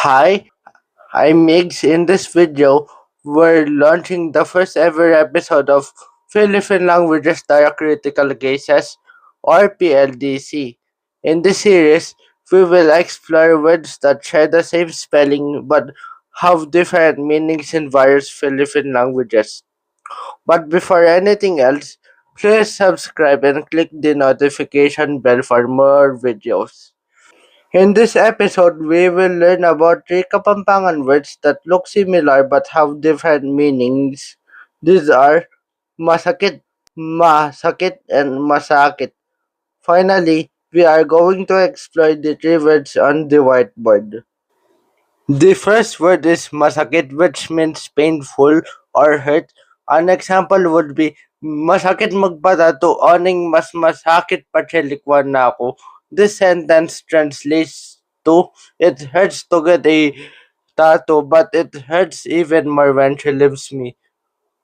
Hi, I'm Migs. In this video, we're launching the first ever episode of Philippine Languages Diacritical Cases, or PLDC. In this series, we will explore words that share the same spelling but have different meanings in various Philippine languages. But before anything else, please subscribe and click the notification bell for more videos. In this episode, we will learn about three Kapampangan words that look similar but have different meanings. These are masakit, masakit, and masakit. Finally, we are going to explore the three words on the whiteboard. The first word is masakit, which means painful or hurt. An example would be, masakit magpatato, oning mas masakit pa silikwan na ako. This sentence translates to, it hurts to get a tattoo, but it hurts even more when she leaves me.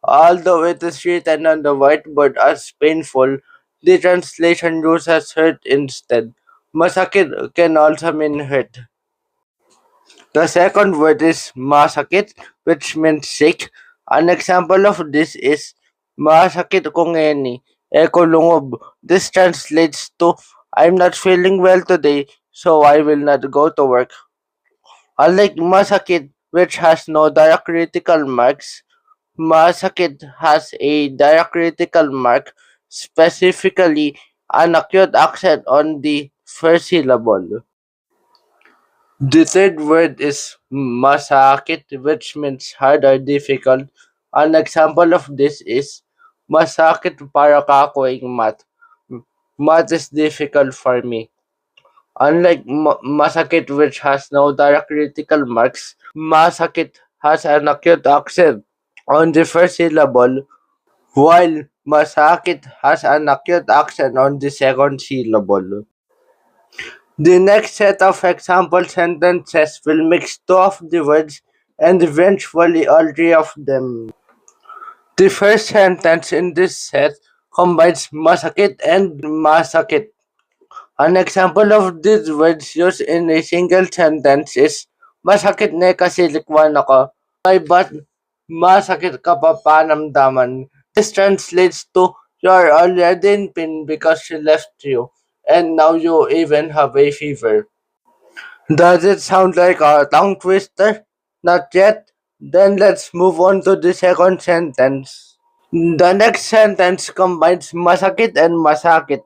Although it is written on the whiteboard as painful, the translation uses hurt instead. Masakit can also mean hurt. The second word is masakit, which means sick. An example of this is masakit ko ngeni, eko lungob. This translates to I'm not feeling well today, so I will not go to work. Unlike masakit, which has no diacritical marks, masakit has a diacritical mark, specifically an acute accent on the first syllable. The third word is masakit, which means hard or difficult. An example of this is masakit para kakuing math. Math is difficult for me. Unlike masakit, which has no direct critical marks, masakit has an acute accent on the first syllable, while masakit has an acute accent on the second syllable. The next set of example sentences will mix two of the words and eventually all three of them. The first sentence in this set combines masakit and masakit. An example of these words used in a single sentence is masakit na kasi likwan ako. Ay ba't masakit ka pa panamdaman? This translates to you are already in pain because she left you and now you even have a fever. Does it sound like a tongue twister? Not yet? Then let's move on to the second sentence. The next sentence combines masakit and masakit.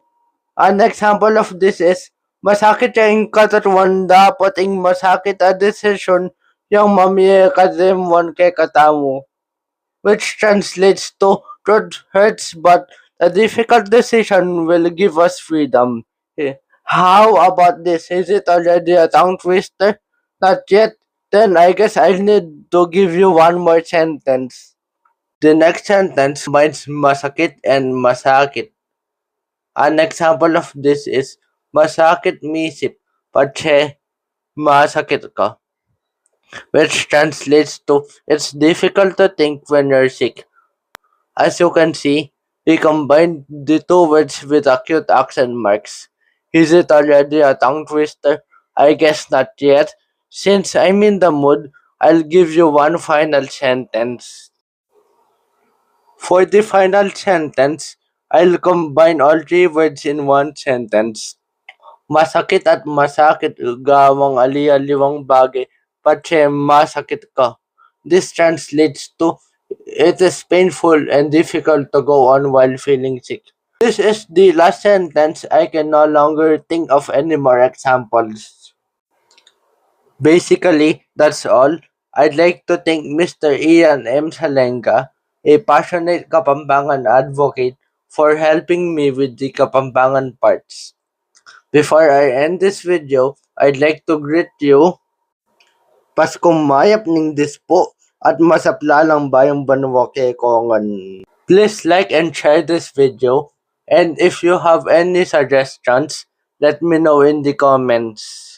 An example of this is, masakit yung katawan dapat ing masakit a decision yung mamiya kademon kay katamo. Which translates to, truth hurts but a difficult decision will give us freedom. How about this? Is it already a tongue twister? Not yet. Then I guess I need to give you one more sentence. The next sentence combines masakit and masakit. An example of this is masakit misip, pache masakit ka, which translates to it's difficult to think when you're sick. As you can see, we combined the two words with acute accent marks. Is it already a tongue twister? I guess not yet. Since I'm in the mood, I'll give you one final sentence. For the final sentence, I'll combine all three words in one sentence. Masakit at masakit gawang ali-aliwang bagay, patse masakit ka. This translates to it is painful and difficult to go on while feeling sick. This is the last sentence. I can no longer think of any more examples. Basically, that's all. I'd like to thank Mr. Ian M. Salenga, a passionate Kapampangan advocate, for helping me with the Kapampangan parts. Before I end this video, I'd like to greet you. Paskong mayap ning dispo at masaplalang bayang banwa kay Kongan. Please like and share this video, and if you have any suggestions, let me know in the comments.